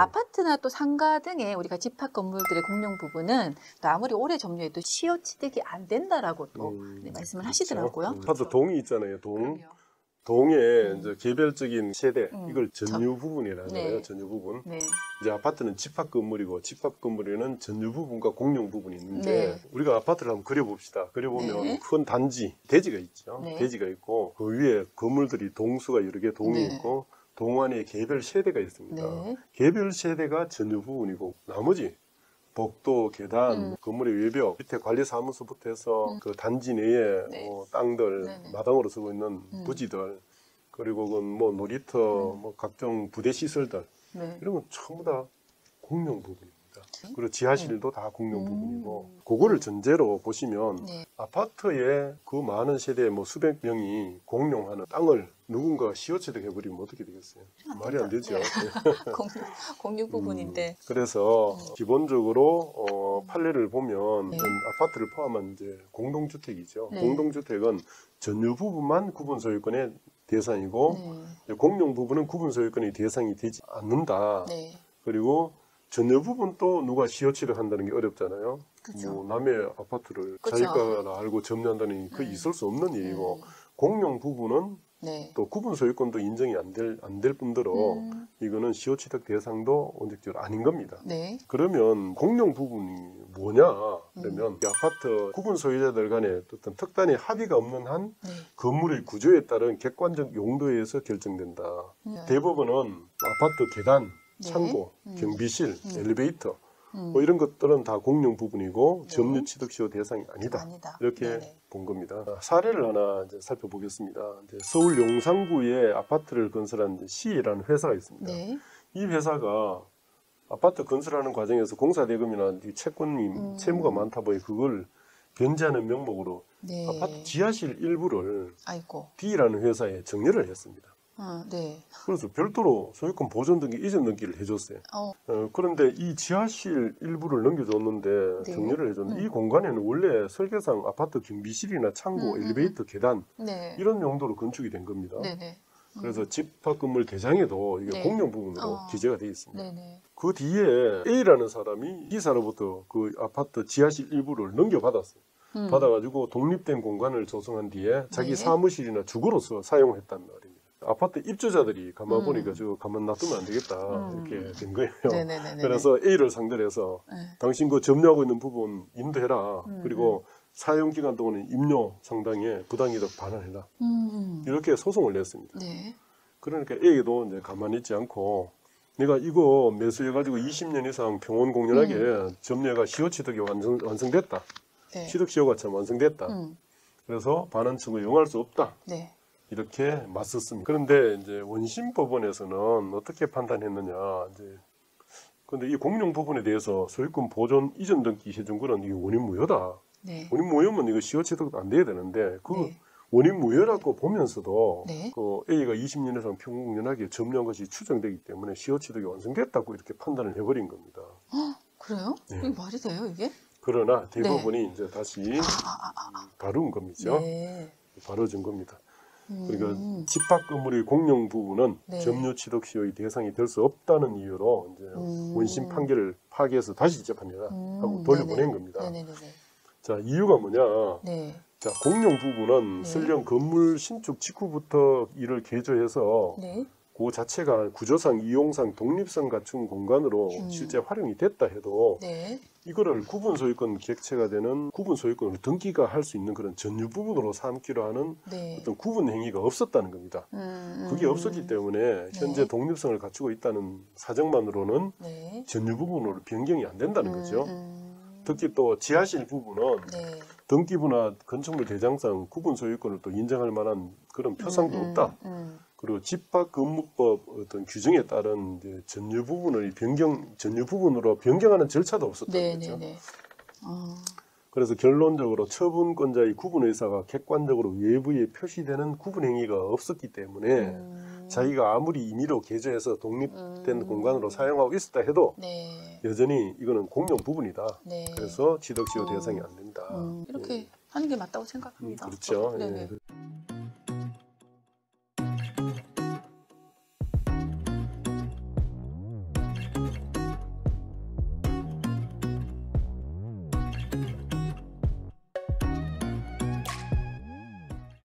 아파트나 또 상가 등의 우리가 집합 건물들의 공용 부분은 또 아무리 오래 점유해도 시효 취득이 안 된다라고 또 말씀을 그렇죠. 하시더라고요. 아파트 동이 있잖아요. 그럼요. 동의 이제 개별적인 세대 이걸 저- 전유 부분이라 하잖아요. 네. 전유 부분. 네. 이제 아파트는 집합 건물이고 집합 건물에는 전유 부분과 공용 부분이 있는데 네. 우리가 아파트를 한번 그려봅시다. 그려보면 네. 큰 단지, 대지가 있죠. 네. 대지가 있고 그 위에 건물들이 동수가 여러 개 동이 네. 있고 동 안에 개별 세대가 있습니다. 네. 개별 세대가 전유 부분이고 나머지 복도, 계단, 건물의 외벽, 밑에 관리사무소부터 해서 그 단지 내에 네. 땅들, 네네. 마당으로 쓰고 있는 부지들, 그리고 그 뭐 놀이터, 뭐 각종 부대 시설들 네. 이런 건 전부 다 공용 부분입니다. 그리고 지하실도 다 공용 부분이고 그거를 전제로 보시면 네. 아파트에 그 많은 세대 뭐 수백 명이 공용하는 땅을 누군가 시효취득해버리면 어떻게 되겠어요? 말이 안 되죠. 네. 공유 부분인데. 그래서 기본적으로 판례를 보면 네. 아파트를 포함한 이제 공동주택이죠. 네. 공동주택은 전유 부분만 구분 소유권의 대상이고 네. 공용 부분은 구분 소유권의 대상이 되지 않는다. 네. 그리고 전유 부분 또 누가 시효취득한다는 게 어렵잖아요. 그죠. 뭐 남의 아파트를 그죠. 자기가 알고 점유한다는 게 있을 수 없는 일이고 공용 부분은 네. 또 구분 소유권도 인정이 안 될 뿐더러 이거는 시효취득 대상도 원칙적으로 아닌 겁니다. 네. 그러면 공용 부분이 뭐냐? 그러면 이 아파트 구분 소유자들 간에 어떤 특단의 합의가 없는 한 네. 건물의 구조에 따른 객관적 용도에 의해서 결정된다. 대법원은 아파트 계단, 네. 창고, 경비실, 엘리베이터 뭐 이런 것들은 다 공용 부분이고 점유 취득 시효 대상이 아니다. 아니다. 이렇게 네네. 본 겁니다. 사례를 하나 이제 살펴보겠습니다. 이제 서울 용산구에 아파트를 건설한 C라는 회사가 있습니다. 네. 이 회사가 아파트 건설하는 과정에서 공사대금이나 이 채권이 채무가 많다 보니 그걸 변제하는 명목으로 네. 아파트 지하실 일부를 아이고. D라는 회사에 정려를 했습니다. 네. 그래서 별도로 소유권 보존 등기, 이전 등기를 해줬어요. 그런데 이 지하실 일부를 넘겨줬는데 네. 정리를 해줬는데 이 공간에는 원래 설계상 아파트 경비실이나 창고, 엘리베이터, 계단 네. 이런 용도로 건축이 된 겁니다. 네네. 그래서 집합 건물 대장에도 이게 네. 공용 부분으로 기재가 되어 있습니다. 네네. 그 뒤에 A라는 사람이 기사로부터 그 아파트 지하실 일부를 넘겨받았어요. 받아가지고 독립된 공간을 조성한 뒤에 자기 네. 사무실이나 주거로서 사용했단 말입니다. 아파트 입주자들이 가만 보니까 저거 가만 놔두면 안 되겠다 이렇게 된 거예요. 네네네네. 그래서 A를 상대로 해서 네. 당신 그 점유하고 있는 부분 임대해라. 그리고 사용 기간 동안에 임료 상당의 부당이득 반환해라. 이렇게 소송을 냈습니다. 네. 그러니까 A도 이제 가만히 있지 않고 내가 이거 매수해가지고 20년 이상 평온 공연하게 점유가 시효취득이 완성됐다. 네. 취득 시효가 참 완성됐다. 그래서 반환청을 용할 수 없다. 네. 이렇게 맞섰습니다. 그런데 이제 원심 법원에서는 어떻게 판단했느냐. 이제 근데 이 공용 부분에 대해서 소유권 보존 이전 등기 해준 거는 이게 원인 무효다. 네. 원인 무효면 이거 시효 취득도 안 돼야 되는데 그 네. 원인 무효라고 보면서도 네. 그 A가 20년 이상 평균연하게 점유한 것이 추정되기 때문에 시효 취득이 완성됐다고 이렇게 판단을 해버린 겁니다. 그래요? 네. 이게 말이 돼요, 이게? 그러나 대법원이 이제 다시 다룬 겁니다. 네. 다뤄준 겁니다. 그러니까 집합 건물의 공용 부분은 네. 점유 취득 시효의 대상이 될 수 없다는 이유로 이제 원심 판결을 파기해서 다시 재판해라 하고 돌려보낸 겁니다. 네네네. 자, 이유가 뭐냐? 네. 자, 공용 부분은 네. 설령 건물 신축 직후부터 이를 개조해서 네. 그 자체가 구조상, 이용상 독립성 갖춘 공간으로 실제 활용이 됐다 해도 네. 이거를 구분 소유권 객체가 되는 구분 소유권을 등기가 할 수 있는 그런 전유 부분으로 삼기로 하는 네. 어떤 구분 행위가 없었다는 겁니다. 그게 없었기 때문에 현제 네. 독립성을 갖추고 있다는 사정만으로는 네. 전유 부분으로 변경이 안 된다는 거죠. 특히 또 지하실 부분은 네. 등기부나 건축물 대장상 구분 소유권을 또 인정할 만한 그런 표상도 없다. 그리고 집합 건물법 어떤 규정에 따른 이제 전유 부분을 전유 부분으로 변경하는 절차도 없었다는 거죠. 네네네. 그래서 결론적으로 처분권자의 구분 의사가 객관적으로 외부에 표시되는 구분 행위가 없었기 때문에 자기가 아무리 임의로 개조해서 독립된 공간으로 사용하고 있었다 해도 네. 여전히 이거는 공용 부분이다. 네. 그래서 취득시효 대상이 안 된다. 이렇게 하는 게 맞다고 생각합니다. 그렇죠. 네네. 예.